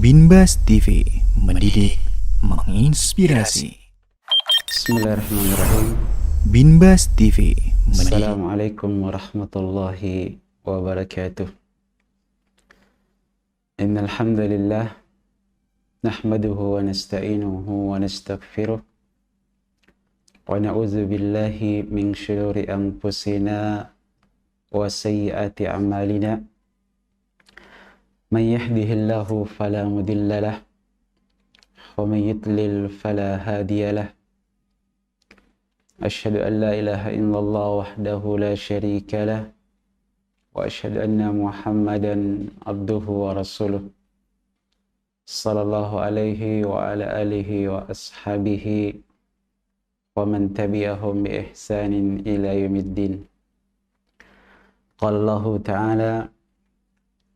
Binbas TV, mendidik, menginspirasi. Bismillahirrahmanirrahim. Binbas TV, mendidik. Assalamualaikum warahmatullahi wabarakatuh. Innal hamdalillah nahmaduhu wa nasta'inuhu wa nastaghfiruh wa na'udzu billahi min shururi anfusina wa sayyiati a'malina. Man yahdihillahu fala mudilla lahu wa man yudlil fala hadiya lahu. أشهد أن لا إله إلا الله وحده لا شريك له وأشهد أن محمدا عبده ورسوله صلى الله عليه وعلى آله وأصحابه ومن تبعهم بإحسان إلى يوم الدين. قال الله تعالى: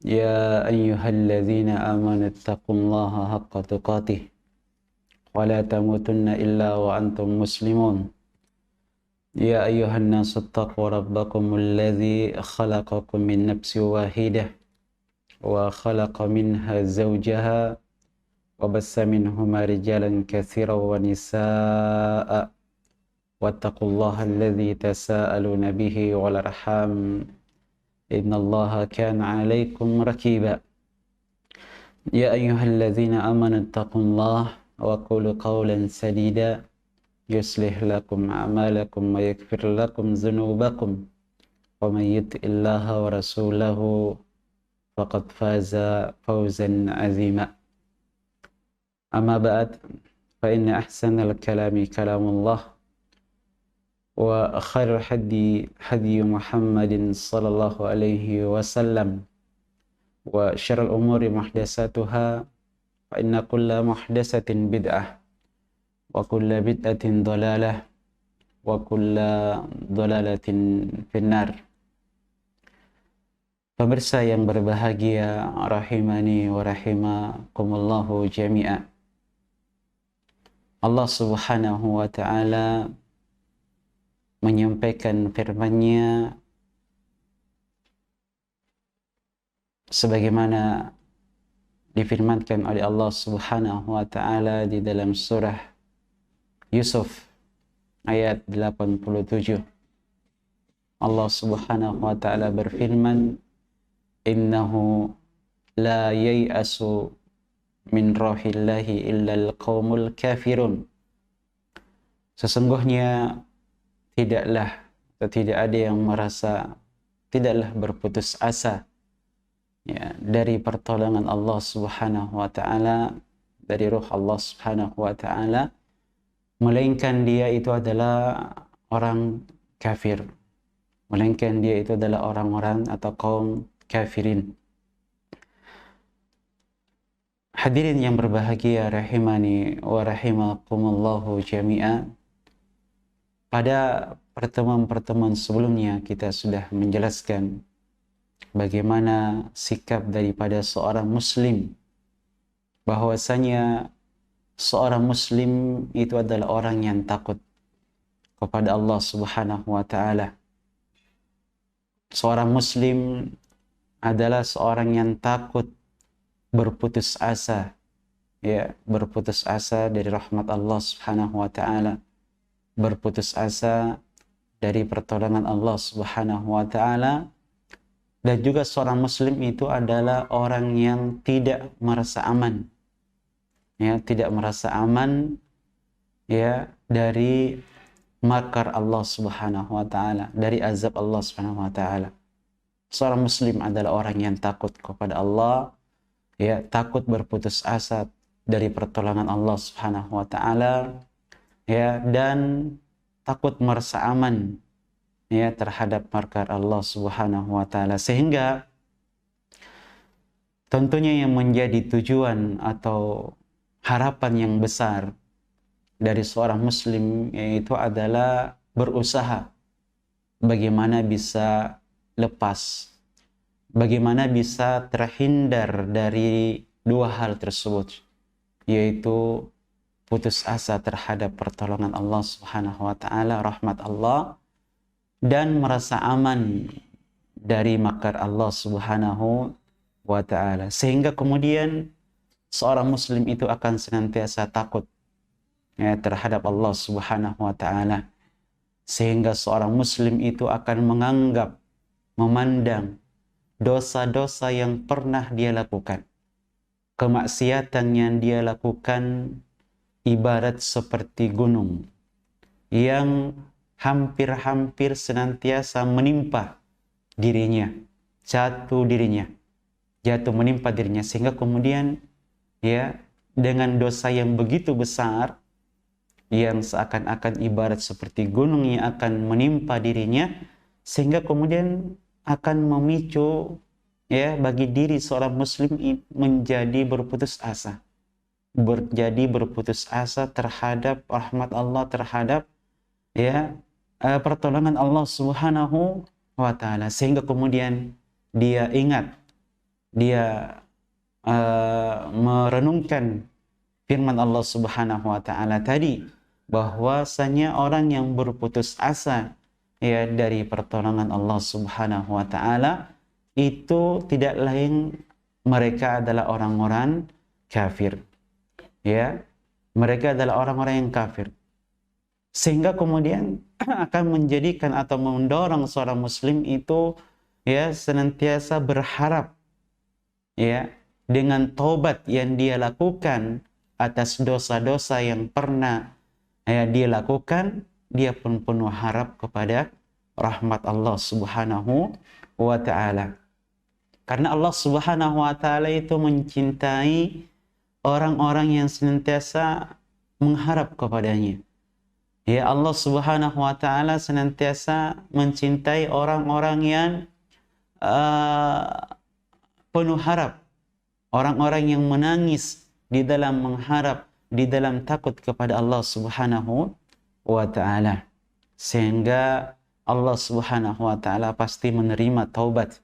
يا أيها الذين آمنوا اتقوا الله حق تقاته ولا تموتن إلا وأنتم مسلمون. يا أيها الناس اتقوا ربكم الذي خلقكم من نفس واحدة وخلق منها زوجها وبث منهما رجالا كثيرا ونساء واتقوا الله الذي تساءلون به والأرحام إن الله كان عليكم رقيبا. يا أيها الذين آمنوا اتقوا الله وقولوا قولا سديدا يصلح لكم أعمالكم ويغفر لكم ذنوبكم ومن يطع الله ورسوله فقد فاز فوزا عظيما. أما بعد فإن أحسن الكلام كلام الله وخير الهدي هدي محمد صلى الله عليه وسلم وشر الأمور محدثاتها فإن كل محدثة بدعة wa kulla bid'atin dhalalah wa kulla dhalalatin finnar. Pemirsa yang berbahagia, rahimani wa rahimakumullahu jami'a. Allah Subhanahu wa ta'ala menyampaikan firman-Nya sebagaimana difirmankan oleh Allah Subhanahu wa ta'ala di dalam surah Yusuf ayat 87. Allah Subhanahu wa ta'ala berfirman, innahu la yai'asu min rahillahi illal qaumul kafirun. Sesungguhnya tidaklah atau tidak ada yang merasa, tidaklah berputus asa ya, dari pertolongan Allah Subhanahu wa ta'ala, dari ruh Allah Subhanahu wa ta'ala, melainkan dia itu adalah orang kafir, melainkan dia itu adalah orang-orang atau kaum kafirin. Hadirin yang berbahagia, rahimani wa rahimakumullahu jami'a. Pada pertemuan-pertemuan sebelumnya kita sudah menjelaskan bagaimana sikap daripada seorang muslim, bahwasanya seorang muslim itu adalah orang yang takut kepada Allah Subhanahu wa ta'ala. Seorang muslim adalah seorang yang takut berputus asa, ya, berputus asa dari rahmat Allah Subhanahu wa ta'ala, berputus asa dari pertolongan Allah Subhanahu wa ta'ala. Dan juga seorang muslim itu adalah orang yang tidak merasa aman, ya, tidak merasa aman ya dari makar Allah Subhanahu wa ta'ala, dari azab Allah Subhanahu wa ta'ala. Seorang muslim adalah orang yang takut kepada Allah, ya, takut berputus asa dari pertolongan Allah Subhanahu wa ta'ala, ya, dan takut merasa aman ya terhadap makar Allah Subhanahu wa ta'ala. Sehingga tentunya yang menjadi tujuan atau harapan yang besar dari seorang muslim yaitu adalah berusaha bagaimana bisa lepas, bagaimana bisa terhindar dari dua hal tersebut, yaitu putus asa terhadap pertolongan Allah Subhanahu wa ta'ala, rahmat Allah, dan merasa aman dari makar Allah Subhanahu wa ta'ala. Sehingga kemudian seorang muslim itu akan senantiasa takut ya, terhadap Allah Subhanahu wa taala, sehingga seorang muslim itu akan menganggap, memandang dosa-dosa yang pernah dia lakukan, kemaksiatan yang dia lakukan ibarat seperti gunung yang hampir-hampir senantiasa menimpa dirinya, jatuh menimpa dirinya, sehingga kemudian ya, dengan dosa yang begitu besar yang seakan-akan ibarat seperti gunung yang akan menimpa dirinya, sehingga kemudian akan memicu ya bagi diri seorang muslim menjadi berputus asa, terhadap rahmat Allah, terhadap ya pertolongan Allah Subhanahu wa taala, sehingga kemudian dia ingat, dia merenungkan firman Allah Subhanahu wa taala tadi, bahwasanya orang yang berputus asa ya dari pertolongan Allah Subhanahu wa taala itu tidak lain mereka adalah orang-orang kafir. Ya, mereka adalah orang-orang yang kafir. Sehingga kemudian akan menjadikan atau mendorong seorang muslim itu ya senantiasa berharap ya dengan taubat yang dia lakukan atas dosa-dosa yang pernah ya dia lakukan, dia pun penuh harap kepada rahmat Allah Subhanahu wa taala. Karena Allah Subhanahu wa taala itu mencintai orang-orang yang senantiasa mengharap kepadanya. Ya, Allah Subhanahu wa taala senantiasa mencintai orang-orang yang penuh harap, orang-orang yang menangis di dalam mengharap, di dalam takut kepada Allah Subhanahu wa taala. Sehingga Allah Subhanahu wa taala pasti menerima taubat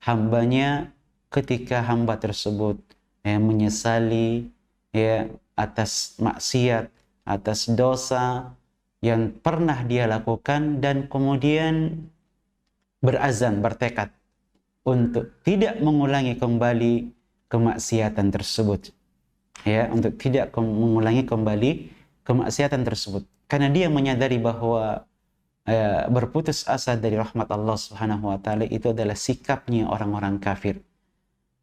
hambanya ketika hamba tersebut menyesali ya atas maksiat, atas dosa yang pernah dia lakukan, dan kemudian berazam, bertekad untuk tidak mengulangi kembali kemaksiatan tersebut. Ya, untuk tidak mengulangi kembali kemaksiatan tersebut. Karena dia menyadari bahwa berputus asa dari rahmat Allah Subhanahu wa taala itu adalah sikapnya orang-orang kafir.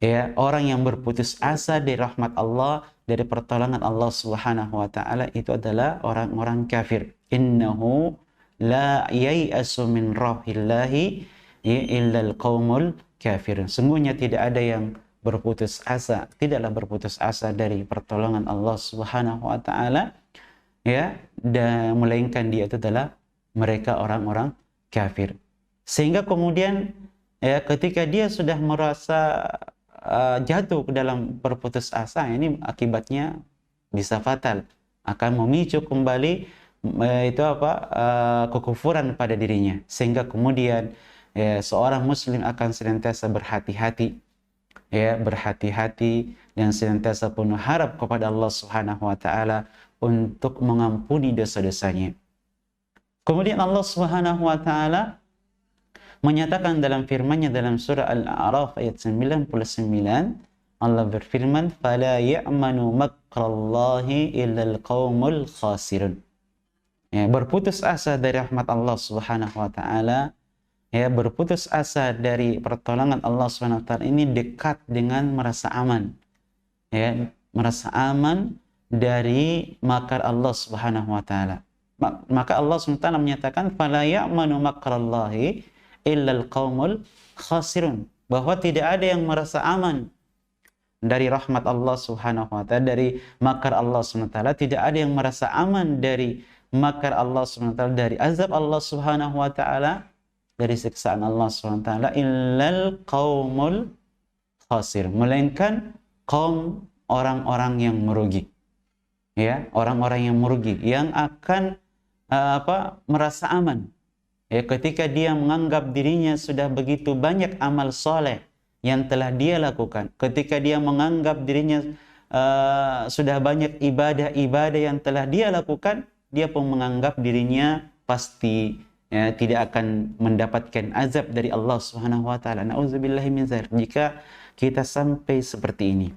Ya, orang yang berputus asa dari rahmat Allah, dari pertolongan Allah Subhanahu wa taala itu adalah orang-orang kafir. Innahu la yai'asu min rahillahi illal qaumul kafirun. Sungguhnya tidak ada yang berputus asa, tidaklah berputus asa dari pertolongan Allah Subhanahu wa taala ya, dan melainkan dia itu adalah mereka orang-orang kafir. Sehingga kemudian ya ketika dia sudah merasa jatuh ke dalam berputus asa, ini akibatnya bisa fatal, akan memicu kembali kekufuran pada dirinya, sehingga kemudian ya, seorang muslim akan senantiasa berhati-hati ya, dan senantiasa penuh harap kepada Allah Subhanahu wa taala untuk mengampuni dosa-dosanya. Kemudian Allah Subhanahu wa taala menyatakan dalam firman-Nya dalam surah Al-A'raf ayat 99, Allah berfirman, "Fala ya'manu makrallahi illal qaumul khasirun." Ya, berputus asa dari rahmat Allah Subhanahu wa taala, ya, berputus asa dari pertolongan Allah Subhanahu wa taala ini dekat dengan merasa aman. Ya, merasa aman dari makar Allah Subhanahu wa taala. Maka Allah Subhanahu wa taala menyatakan, "Fala ya'manu makrallahi illal qaumul khasirun," bahwa tidak ada yang merasa aman dari rahmat Allah Subhanahu wa taala, dari makar Allah Subhanahu wa taala. Tidak ada yang merasa aman dari makar Allah Subhanahu wa taala, dari azab Allah Subhanahu wa taala, dari siksaan Allah Subhanahu wa taala, illal qaumul khasir, melainkan kaum orang-orang yang merugi. Ya, orang-orang yang merugi yang akan merasa aman. Ya, ketika dia menganggap dirinya sudah begitu banyak amal soleh yang telah dia lakukan, ketika dia menganggap dirinya sudah banyak ibadah-ibadah yang telah dia lakukan, dia pun menganggap dirinya pasti ya, tidak akan mendapatkan azab dari Allah Subhanahu wa taala. Nauzubillahi min dzalik. Jika kita sampai seperti ini,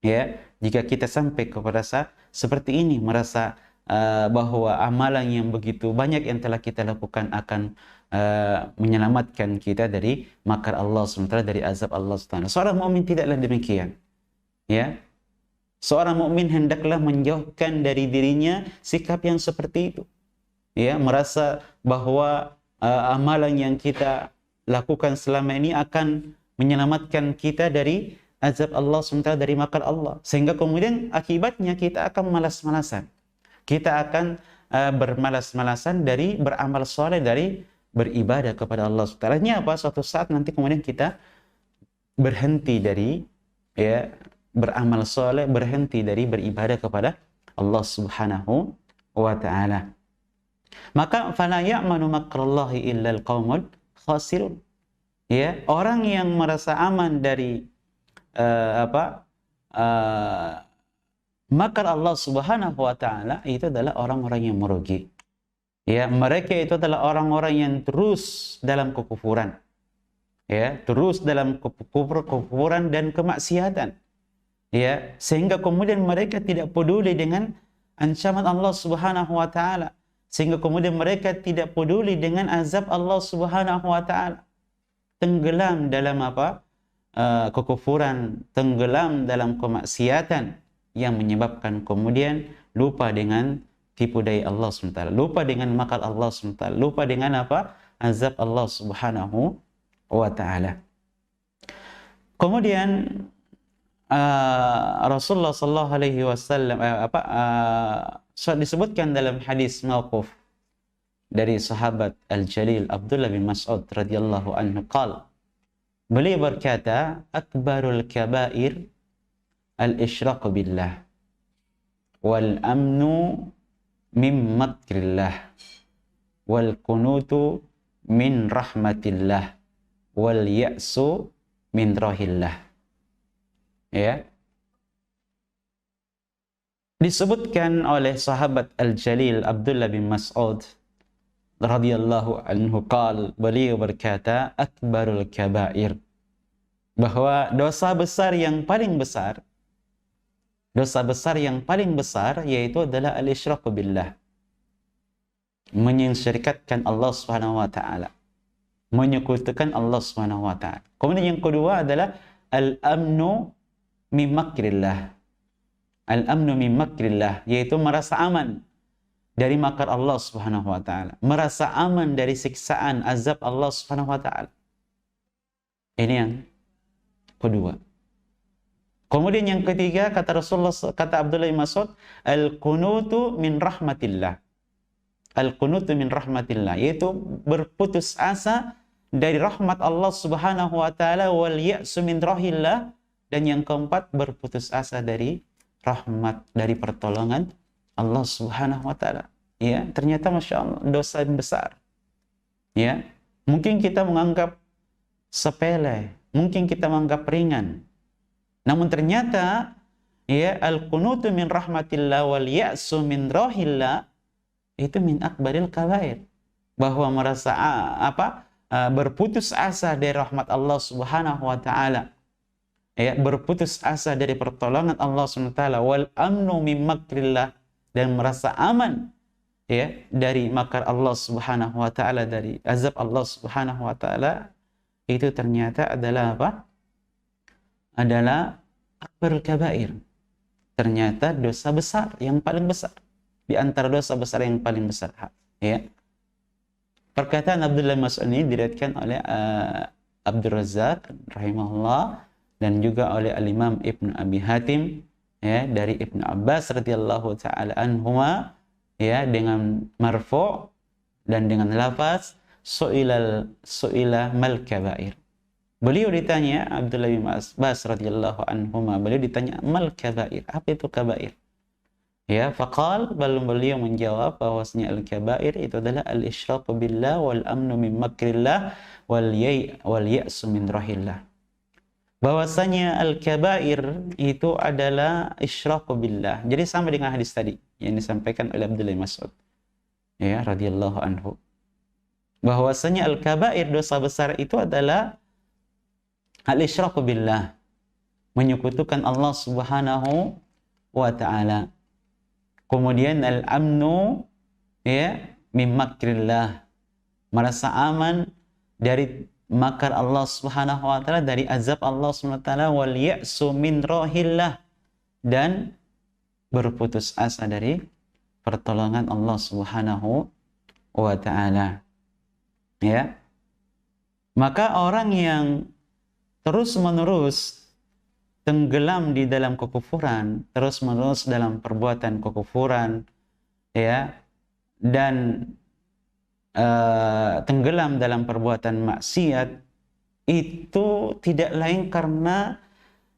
Ya, jika kita sampai kepada seperti ini, merasa bahwa amalan yang begitu banyak yang telah kita lakukan akan menyelamatkan kita dari makar Allah SWT, dari azab Allah SWT. Seorang mukmin tidaklah demikian. Ya, seorang mukmin hendaklah menjauhkan dari dirinya sikap yang seperti itu. Ya, merasa bahwa amalan yang kita lakukan selama ini akan menyelamatkan kita dari azab Allah SWT, dari makar Allah. Sehingga kemudian akibatnya kita akan malas-malasan. Kita akan bermalas-malasan dari beramal soleh, dari beribadah kepada Allah SWT. Ini apa? Suatu saat nanti kemudian kita berhenti dari beramal soleh, berhenti dari beribadah kepada Allah Subhanahu wa Ta'ala. Maka fala ya'manu makrallahi illa al-qaumul khasirun. Ya, orang yang merasa aman dari makar Allah Subhanahu wa Ta'ala itu adalah orang-orang yang merugi. Ya, mereka itu adalah orang-orang yang terus dalam kekufuran. Ya, terus dalam kekufuran dan kemaksiatan. Ya, sehingga kemudian mereka tidak peduli dengan ancaman Allah Subhanahu wa Ta'ala. Sehingga kemudian mereka tidak peduli dengan azab Allah Subhanahu wa Ta'ala. Tenggelam dalam kekufuran, tenggelam dalam kemaksiatan yang menyebabkan kemudian lupa dengan tipu daya Allah SWT, lupa dengan makar Allah SWT, lupa dengan azab Allah Subhanahu wa Ta'ala. Kemudian Rasulullah sallallahu alaihi wasallam disebutkan dalam hadis mauquf dari sahabat Al-Jalil Abdullah bin Mas'ud radhiyallahu anhu qala, beliau berkata, akbarul kabair al-isyraq billah wal amnu min makrillah wal kunutu min rahmatillah wal ya'su min rahillah. Ya, disebutkan oleh sahabat Al-Jalil Abdullah bin Mas'ud radhiyallahu anhu qal, beliau berkata, akbarul kabair, bahwa dosa besar yang paling besar, yaitu adalah al-isyraq billah, mensyirikatkan Allah Subhanahu wa Ta'ala, menyekutukan Allah Subhanahu wa Ta'ala. Kemudian yang kedua adalah al-amnu min makrillah. Al-amnu min makrillah, yaitu merasa aman dari makar Allah Subhanahu wa Ta'ala, merasa aman dari siksaan azab Allah Subhanahu wa Ta'ala. Ini yang kedua. Kemudian yang ketiga, kata Rasulullah, kata Abdullah bin Mas'ud, al-qunutu min rahmatillah. Al-qunutu min rahmatillah, yaitu berputus asa dari rahmat Allah Subhanahu wa Ta'ala, wal ya'su min rahillah, dan yang keempat, berputus asa dari rahmat, dari pertolongan Allah Subhanahu wa Ta'ala. Ya, ternyata Masya Allah dosa yang besar. Ya, mungkin kita menganggap sepele, mungkin kita menganggap ringan. Namun ternyata ya, al-qunutu min rahmatillah wal ya'su min rahillah itu min akbaril kabair. Bahwa merasa berputus asa dari rahmat Allah Subhanahu wa Ta'ala. Ya, berputus asa dari pertolongan Allah SWT, wal amnu min makrillah, dan merasa aman ya dari makar Allah Subhanahu wa Ta'ala, dari azab Allah Subhanahu wa Ta'ala, itu ternyata adalah adalah akbarul kabair. Ternyata dosa besar yang paling besar di antara dosa besar yang paling besar. Ya, perkataan Abdullah Mas'ud ini diriwayatkan oleh Abdul Razzaq rahimahullah, dan juga oleh Al-Imam Ibnu Abi Hatim ya, dari Ibnu Abbas radhiyallahu taala anhuma ya, dengan marfu' dan dengan lafaz su'ila mal kabair. Beliau ditanya, Abdullah bin Abbas radhiyallahu anhuma, beliau ditanya mal kabair, apa itu kabair? Ya, faqal, beliau menjawab bahwasanya al-kabair itu adalah al-isyraq billah wal amnu min makrillah wal ya'su min rahillah. Bahwasanya al-kabair itu adalah isyraq billah. Jadi sama dengan hadis tadi yang disampaikan oleh Abdullah bin Mas'ud ya radhiyallahu anhu. Bahwasanya al-kabair, dosa besar itu adalah al-isyraq billah, menyekutukan Allah Subhanahu wa taala. Kemudian al-amnu ya min makrillah, merasa aman dari makar Allah Subhanahu wa taala, dari azab Allah Subhanahu wa taala, wal ya'su min rahillah, dan berputus asa dari pertolongan Allah Subhanahu wa taala. Ya. Maka orang yang terus-menerus tenggelam di dalam kekufuran, terus-menerus dalam perbuatan kekufuran, ya, dan tenggelam dalam perbuatan maksiat, itu tidak lain karena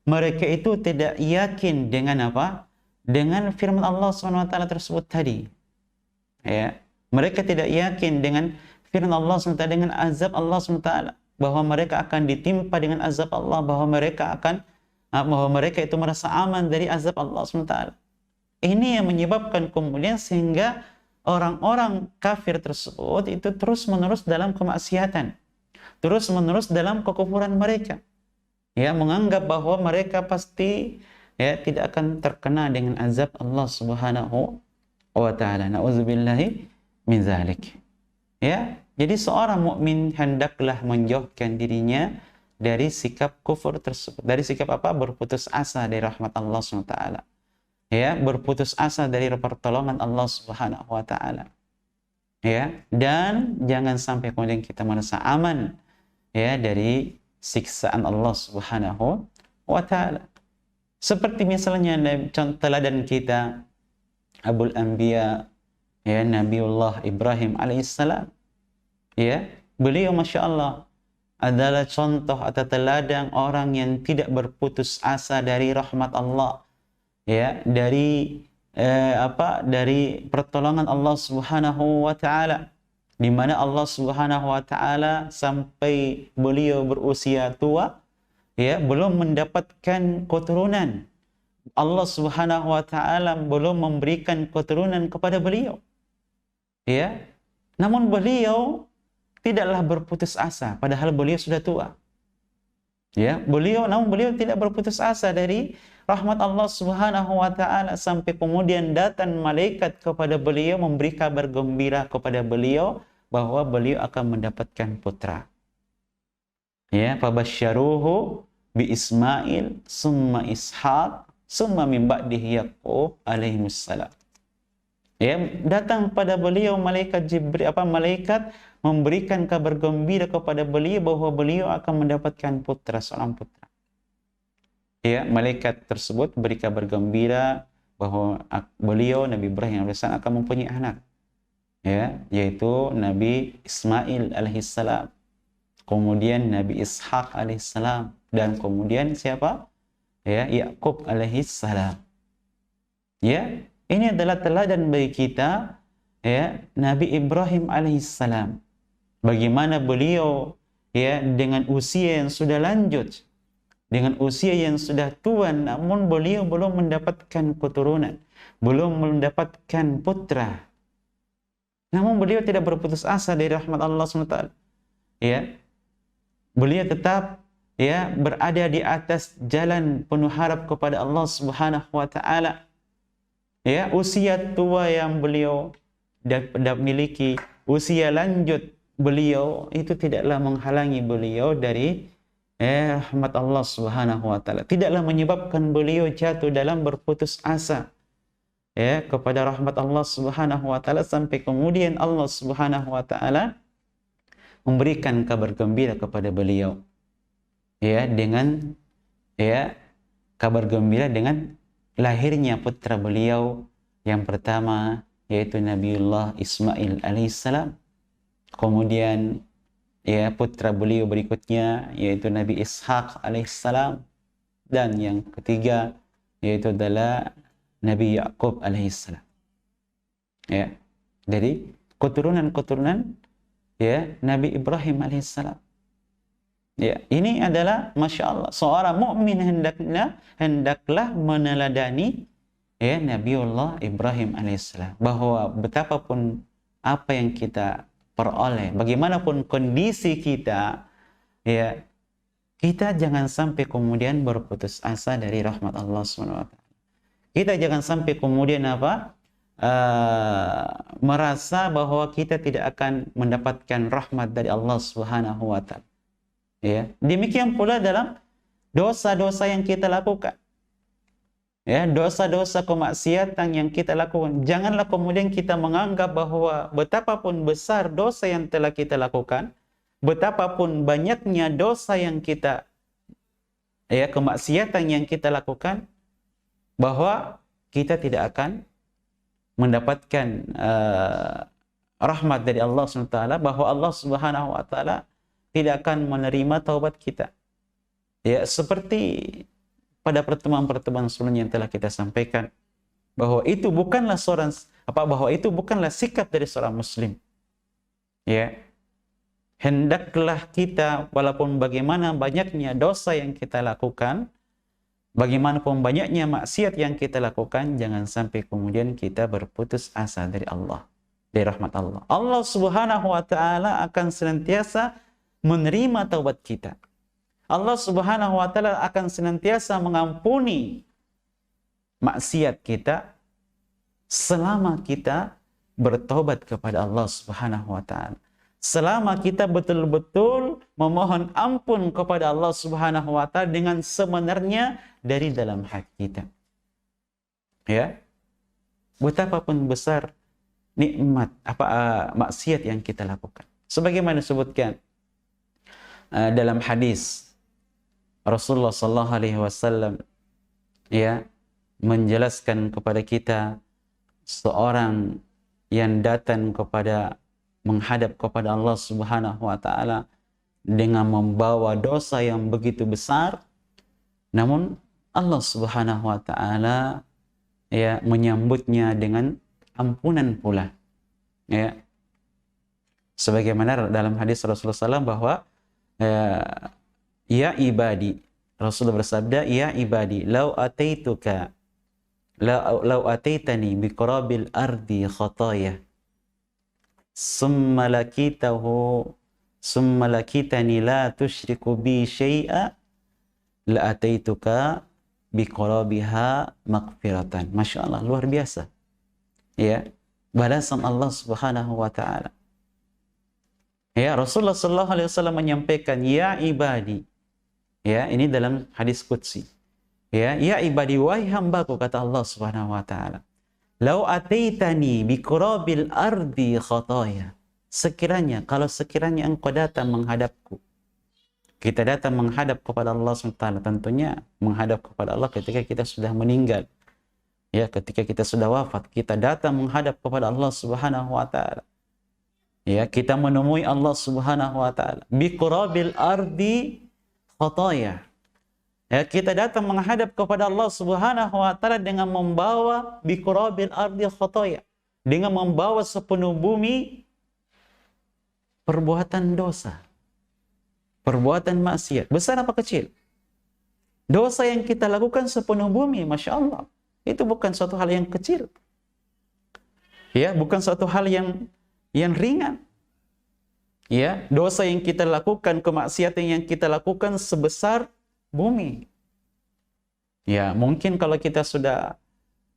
mereka itu tidak yakin dengan apa? Dengan firman Allah SWT tersebut tadi. Ya, mereka tidak yakin dengan firman Allah SWT, dengan azab Allah SWT, bahwa mereka akan ditimpa dengan azab Allah, bahwa mereka itu merasa aman dari azab Allah SWT. Ini yang menyebabkan kemudian sehingga orang-orang kafir tersebut itu terus-menerus dalam kemaksiatan, terus-menerus dalam kekufuran mereka. Ya, menganggap bahwa mereka pasti ya tidak akan terkena dengan azab Allah Subhanahu wa taala. Nauzubillahi min zalik. Ya, jadi seorang mukmin hendaklah menjauhkan dirinya dari sikap kufur tersebut. Dari sikap apa? Berputus asa dari rahmat Allah Subhanahu wa taala. Ya, berputus asa dari pertolongan Allah Subhanahu wa taala. Ya, dan jangan sampai kemudian kita merasa aman ya dari siksaan Allah Subhanahu wa taala. Seperti misalnya contoh teladan kita Abul Anbiya, ya, Nabiullah Ibrahim alaihissalam. Ya, beliau Masya Allah adalah contoh atau teladan orang yang tidak berputus asa dari rahmat Allah, ya, dari dari pertolongan Allah Subhanahu wa taala, di mana Allah Subhanahu wa taala sampai beliau berusia tua ya belum mendapatkan keturunan. Allah Subhanahu wa taala belum memberikan keturunan kepada beliau. Ya. Namun beliau tidaklah berputus asa padahal beliau sudah tua. Ya, namun beliau tidak berputus asa dari rahmat Allah Subhanahu wa taala sampai kemudian datang malaikat kepada beliau memberi kabar gembira kepada beliau bahwa beliau akan mendapatkan putra. Ya, fabasyaruhu bi Ismail summa Ishaq summa min ba'dihi Yaqub alaihissalam. Ya, datang pada beliau malaikat Jibril, malaikat memberikan kabar gembira kepada beliau bahwa beliau akan mendapatkan putra, seorang putra. Ya, malaikat tersebut beri kabar gembira bahwa beliau Nabi Ibrahim AS akan mempunyai anak. Ya, yaitu Nabi Ismail alaihissalam. Kemudian Nabi Ishaq alaihissalam, dan kemudian siapa? Ya, Yaqub alaihissalam. Ya, ini adalah teladan bagi kita, ya, Nabi Ibrahim alaihissalam. Bagaimana beliau ya dengan usia yang sudah lanjut, dengan usia yang sudah tua, namun beliau belum mendapatkan keturunan, belum mendapatkan putra. Namun beliau tidak berputus asa dari rahmat Allah SWT. Ya, beliau tetap ya berada di atas jalan penuh harap kepada Allah Subhanahu wa taala. Ya, usia tua yang beliau miliki, usia lanjut beliau itu tidaklah menghalangi beliau dari rahmat Allah Subhanahu wa taala. Tidaklah menyebabkan beliau jatuh dalam berputus asa ya kepada rahmat Allah Subhanahu wa taala sampai kemudian Allah Subhanahu wa taala memberikan kabar gembira kepada beliau. Ya, dengan ya kabar gembira dengan lahirnya putra beliau yang pertama yaitu Nabiullah Ismail alaihissalam. Kemudian ya putra beliau berikutnya yaitu Nabi Ishaq alaihissalam, dan yang ketiga yaitu adalah Nabi Yaqub alaihissalam. Ya, dari keturunan ya Nabi Ibrahim alaihissalam. Ya, ini adalah Masya Allah seorang mukmin hendaklah meneladani ya Nabiullah Ibrahim alaihissalam, bahwa betapapun apa yang kita peroleh, bagaimanapun kondisi kita, ya kita jangan sampai kemudian berputus asa dari rahmat Allah Subhanahu wa taala. Kita jangan sampai kemudian merasa bahwa kita tidak akan mendapatkan rahmat dari Allah Subhanahu wa taala. Ya, demikian pula dalam dosa-dosa yang kita lakukan. Ya, dosa-dosa kemaksiatan yang kita lakukan. Janganlah kemudian kita menganggap bahwa betapapun besar dosa yang telah kita lakukan, betapapun banyaknya dosa yang kita, ya, kemaksiatan yang kita lakukan, bahwa kita tidak akan mendapatkan rahmat dari Allah SWT, bahwa Allah Subhanahu wa taala tidak akan menerima taubat kita. Ya, seperti pada pertemuan-pertemuan sebelumnya yang telah kita sampaikan, bahwa itu bukanlah sikap dari seorang muslim. Ya. Hendaklah kita, walaupun bagaimana banyaknya dosa yang kita lakukan, bagaimanapun banyaknya maksiat yang kita lakukan, jangan sampai kemudian kita berputus asa dari Allah, dari rahmat Allah. Allah Subhanahu wa taala akan senantiasa menerima taubat kita. Allah Subhanahu wa taala akan senantiasa mengampuni maksiat kita selama kita bertobat kepada Allah Subhanahu wa taala. Selama kita betul-betul memohon ampun kepada Allah Subhanahu wa taala dengan sebenarnya dari dalam hati kita. Ya. Betapapun besar nikmat maksiat yang kita lakukan. Sebagaimana disebutkan dalam hadis Rasulullah sallallahu alaihi wasallam, ya, menjelaskan kepada kita seorang yang datang menghadap kepada Allah Subhanahu wa taala dengan membawa dosa yang begitu besar, namun Allah Subhanahu wa taala, ya, menyambutnya dengan ampunan pula. Ya. Sebagaimana dalam hadis Rasulullah SAW bahwa ya ibadi, Rasulullah bersabda, ya ibadi, lau ataitani biqarabil ardi khataya summa lakitani la tusyriku bi syai'a la ataituka biqarabiha maghfiratan. Masya Allah, luar biasa. Ya, balasan Allah Subhanahu wa taala. Ya, Rasulullah sallallahu alaihi wasallam menyampaikan, ya ibadi. Ya, ini dalam hadis qudsi. Ya ibadi, wahai hambaku, kata Allah Subhanahu wa taala, lau ataitani biqurabil ardi khataya. Kalau sekiranya engkau datang menghadapku. Kita datang menghadap kepada Allah SWT, tentunya menghadap kepada Allah ketika kita sudah meninggal. Ya, ketika kita sudah wafat, kita datang menghadap kepada Allah Subhanahu wa taala. Ya, kita menemui Allah Subhanahu wa taala biqurabil ardi khataya. Ya, kita datang menghadap kepada Allah Subhanahu wa taala dengan membawa biqurabil ardi khataya, dengan membawa sepenuh bumi perbuatan dosa, perbuatan maksiat, besar apa kecil. Dosa yang kita lakukan sepenuh bumi, Masya Allah, itu bukan suatu hal yang kecil. Ya, bukan suatu hal yang ringan. Ya, dosa yang kita lakukan, kemaksiatan yang kita lakukan sebesar bumi. Ya, mungkin kalau kita sudah,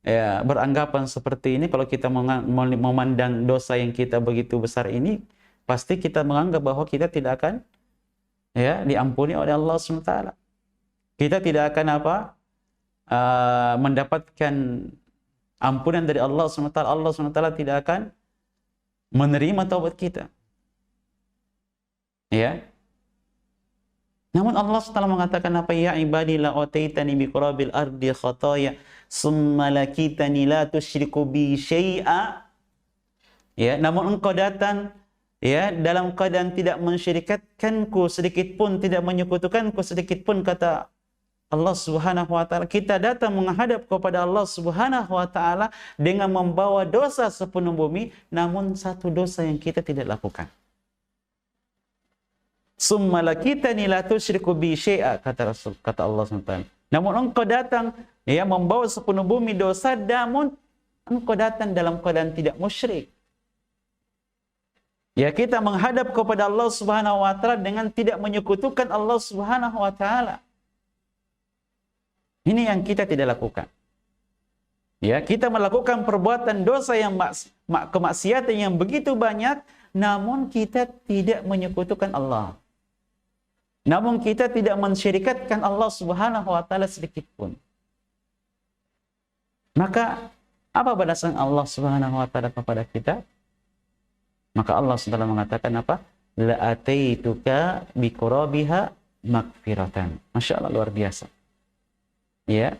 ya, beranggapan seperti ini, kalau kita memandang dosa yang kita begitu besar ini, pasti kita menganggap bahwa kita tidak akan, ya, diampuni oleh Allah SWT. Kita tidak akan mendapatkan ampunan dari Allah SWT. Allah SWT tidak akan menerima taubat kita. Ya. Namun Allah SWT mengatakan apa? Ya ibadi la ataitani biqurabil ardi khataya summa lakitani la tusyriku bi syai'a. Ya, namun engkau datang, ya, dalam keadaan tidak mensyirikatkanku sedikit pun, tidak menyekutukanku sedikit pun, kata Allah Subhanahu wa taala. Kita datang menghadap kepada Allah Subhanahu wa taala dengan membawa dosa sepenuh bumi, namun satu dosa yang kita tidak lakukan. Summa lakitani la tusyriku bi syai'a, kata Allah SWT. Namun engkau datang, ya, membawa sepenuh bumi dosa, namun engkau datang dalam keadaan tidak musyrik. Ya, kita menghadap kepada Allah Subhanahu wa taala dengan tidak menyekutukan Allah Subhanahu wa taala. Ini yang kita tidak lakukan. Ya, kita melakukan perbuatan dosa yang kemaksiatan yang begitu banyak, namun kita tidak menyekutukan Allah. Namun kita tidak mensyirikatkan Allah Subhanahu wa taala sedikit pun. Maka apa balasan Allah Subhanahu wa taala kepada kita? Maka Allah SWT mengatakan apa? La ataituka biqurabiha magfiratan. Masya Allah, luar biasa. Ya.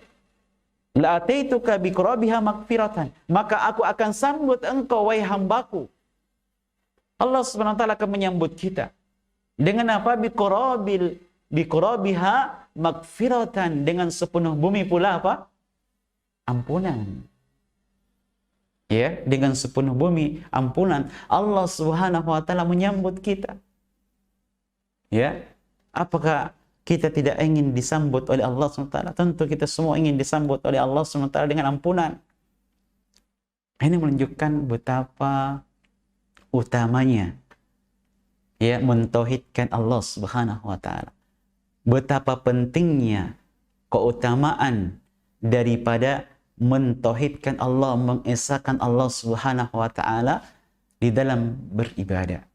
La ataituka biqurabiha magfiratan. Maka aku akan sambut engkau, wahai hambaku. Allah SWT akan menyambut kita. Dengan apa? Biqurabiha magfiratan. Dengan sepenuh bumi pula apa? Ampunan. Ya, dengan sepenuh bumi ampunan. Allah Subhanahu wa taala menyambut kita. Ya. Apakah kita tidak ingin disambut oleh Allah SWT? Tentu kita semua ingin disambut oleh Allah SWT dengan ampunan. Ini menunjukkan betapa utamanya ya mentauhidkan Allah Subhanahu wa taala. Betapa pentingnya keutamaan daripada mentauhidkan Allah, mengesahkan Allah Subhanahu wa taala di dalam beribadah.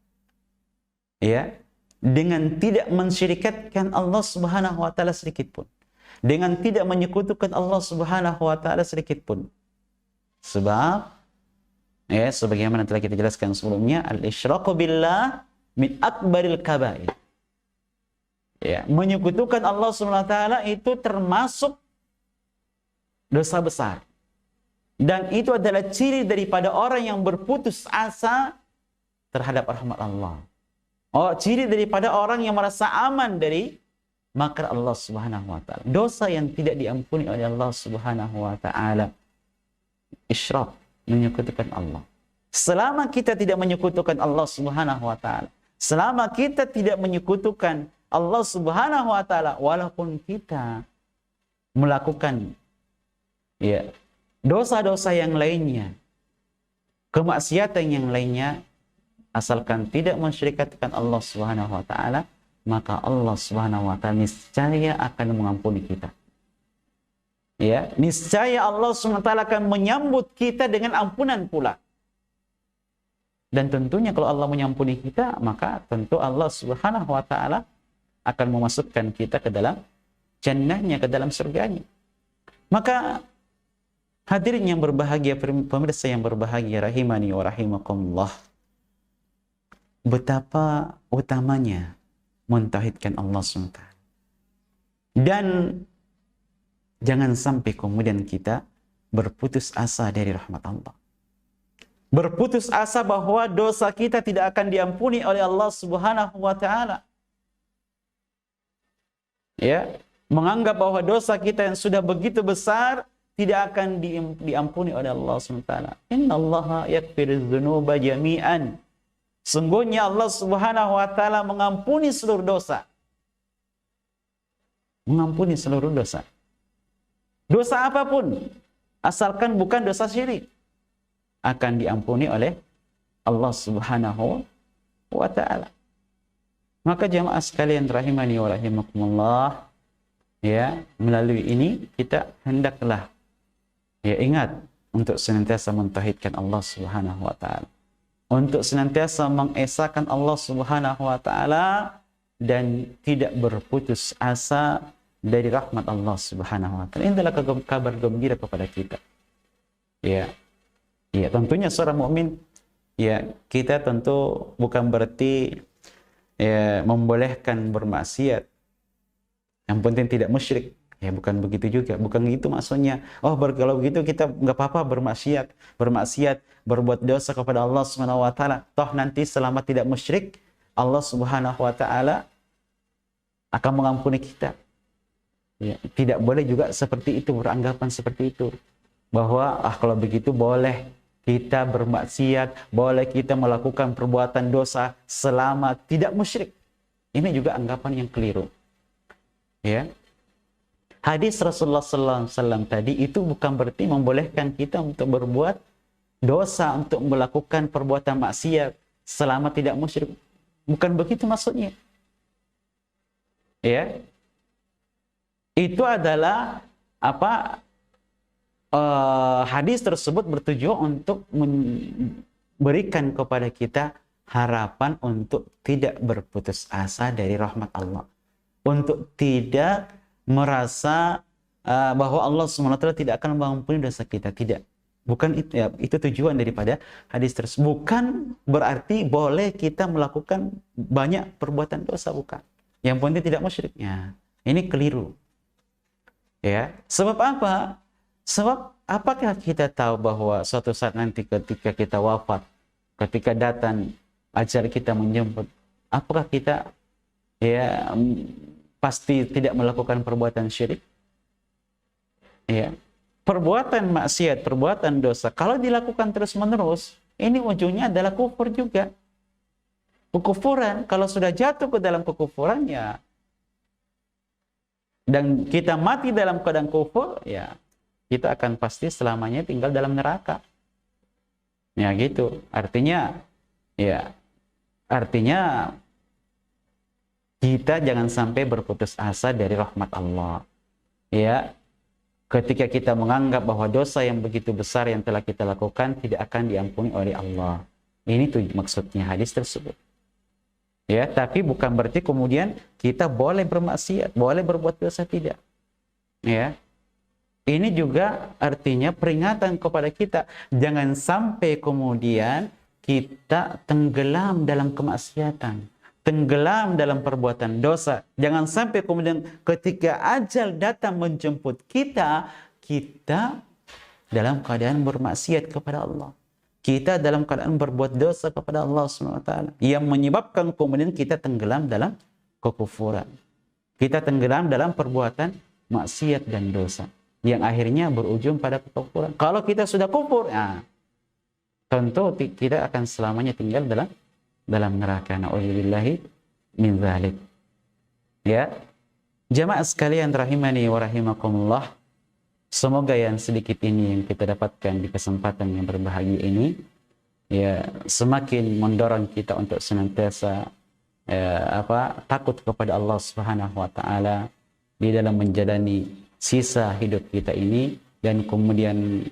Ya, dengan tidak mensyirikatkan Allah Subhanahu wa taala sedikit pun. Dengan tidak menyekutukan Allah Subhanahu wa taala sedikit pun. Sebab ya, sebagaimana telah kita jelaskan sebelumnya, al-isyraku billah min akbaril kabair. Ya, menyekutukan Allah Subhanahu wa taala itu termasuk dosa besar. Dan itu adalah ciri daripada orang yang berputus asa terhadap rahmat Allah. Oh, ciri daripada orang yang merasa aman dari makar Allah Subhanahu wa taala. Dosa yang tidak diampuni oleh Allah Subhanahu wa taala. Isyrak, menyekutukan Allah. Selama kita tidak menyekutukan Allah Subhanahu wa taala, selama kita tidak menyekutukan Allah Subhanahu wa taala, walaupun kita melakukan ya dosa-dosa yang lainnya, kemaksiatan yang lainnya, asalkan tidak mensyirikatkan Allah Subhanahu wa taala, maka Allah Subhanahu wa taala niscaya akan mengampuni kita. Ya, niscaya Allah Subhanahu wa taala akan menyambut kita dengan ampunan pula. Dan tentunya kalau Allah menyampuni kita, maka tentu Allah Subhanahu wa taala akan memasukkan kita ke dalam jannahnya, ke dalam surganya. Maka hadirin yang berbahagia, pemirsa yang berbahagia, rahimani wa rahimakumullah, betapa utamanya mentauhidkan Allah SWT. Dan jangan sampai kemudian kita berputus asa dari rahmat Allah. Berputus asa bahwa dosa kita tidak akan diampuni oleh Allah Subhanahu wa taala. Ya, menganggap bahwa dosa kita yang sudah begitu besar tidak akan diampuni oleh Allah SWT. Innallaha yaghfiru dzunuba jami'an. Sungguhnya Allah Subhanahu wa taala mengampuni seluruh dosa. Mengampuni seluruh dosa. Dosa apapun, asalkan bukan dosa syirik, akan diampuni oleh Allah Subhanahu wa taala. Maka jamaah sekalian rahimani wa rahimakumullah, ya, melalui ini kita hendaklah ya ingat untuk senantiasa mentauhidkan Allah Subhanahu wa taala. Untuk senantiasa mengesahkan Allah Subhanahu wa taala dan tidak berputus asa dari rahmat Allah Subhanahu wa taala. Ini adalah kabar gembira kepada kita. Ya. Ya, tentunya seorang mukmin, ya, kita tentu bukan berarti ya membolehkan bermaksiat. Yang penting tidak musyrik. Ya, bukan begitu juga. Bukan gitu maksudnya. Oh, kalau begitu kita nggak apa-apa bermaksiat, berbuat dosa kepada Allah Subhanahu wa taala. Toh nanti selama tidak musyrik, Allah Subhanahu wa taala akan mengampuni kita. Ya, tidak boleh juga seperti itu, beranggapan seperti itu. Bahwa kalau begitu boleh kita bermaksiat, boleh kita melakukan perbuatan dosa selama tidak musyrik. Ini juga anggapan yang keliru. Ya. Hadis Rasulullah SAW tadi itu bukan berarti membolehkan kita untuk berbuat dosa, untuk melakukan perbuatan maksiat selama tidak musyrik. Bukan begitu maksudnya. Ya. Itu adalah hadis tersebut bertujuan untuk memberikan kepada kita harapan untuk tidak berputus asa dari rahmat Allah. Untuk tidak merasa bahwa Allah SWT tidak akan mengampuni dosa kita. Tidak. Bukan itu, ya, itu tujuan daripada hadis tersebut. Bukan berarti boleh kita melakukan banyak perbuatan dosa, bukan. Yang penting tidak musyriknya. Ini keliru. Ya, sebab apa? Sebab apakah kita tahu bahwa suatu saat nanti ketika kita wafat, ketika datang ajal kita menjemput, apakah kita pasti tidak melakukan perbuatan syirik? Ya. Perbuatan maksiat, perbuatan dosa, kalau dilakukan terus-menerus, ini ujungnya adalah kufur juga. Kekufuran, kalau sudah jatuh ke dalam kekufuran, ya, dan kita mati dalam keadaan kufur, ya, kita akan pasti selamanya tinggal dalam neraka. Ya gitu. Artinya kita jangan sampai berputus asa dari rahmat Allah. Ya. Ketika kita menganggap bahwa dosa yang begitu besar yang telah kita lakukan tidak akan diampuni oleh Allah. Ini tuh maksudnya hadis tersebut. Ya, tapi bukan berarti kemudian kita boleh bermaksiat, boleh berbuat dosa, tidak. Ya. Ini juga artinya peringatan kepada kita, jangan sampai kemudian kita tenggelam dalam kemaksiatan, tenggelam dalam perbuatan dosa. Jangan sampai kemudian ketika ajal datang menjemput kita, kita dalam keadaan bermaksiat kepada Allah. Kita dalam keadaan berbuat dosa kepada Allah SWT, yang menyebabkan kemudian kita tenggelam dalam kekufuran. Kita tenggelam dalam perbuatan maksiat dan dosa, yang akhirnya berujung pada kekufuran. Kalau kita sudah kufur, ya, tentu kita akan selamanya tinggal dalam neraka. Na'udzubillahi min dzalik. Ya. Jamaah sekalian rahimani wa rahimakumullah. Semoga yang sedikit ini yang kita dapatkan di kesempatan yang berbahagia ini, ya, semakin mendorong kita untuk senantiasa takut kepada Allah Subhanahu wa taala di dalam menjalani sisa hidup kita ini, dan kemudian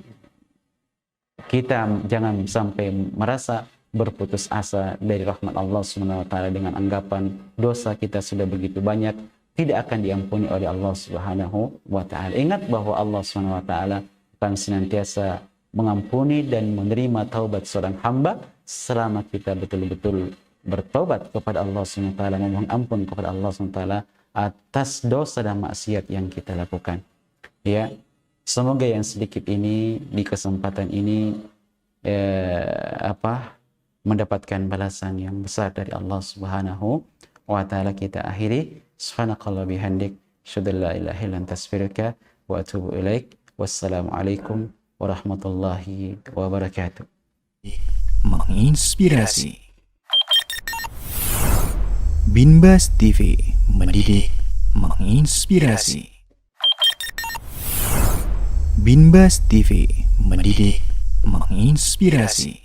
kita jangan sampai merasa berputus asa dari rahmat Allah Subhanahu wa taala dengan anggapan dosa kita sudah begitu banyak, tidak akan diampuni oleh Allah Subhanahu wa taala. Ingat bahwa Allah Subhanahu wa taala akan senantiasa mengampuni dan menerima taubat seorang hamba selama kita betul-betul bertobat kepada Allah Subhanahu wa taala, memohon ampun kepada Allah Subhanahu wa taala atas dosa dan maksiat yang kita lakukan. Ya, semoga yang sedikit ini di kesempatan ini mendapatkan balasan yang besar dari Allah Subhanahu wa taala. Kita akhiri. Subhanakallah bihamdik, asyhadu an la ilaha illa anta astaghfiruka wa atubu ilaik. Wassalamualaikum warahmatullahi wabarakatuh. Menginspirasi. Binbas TV, mendidik, menginspirasi. Binbas TV, mendidik, menginspirasi.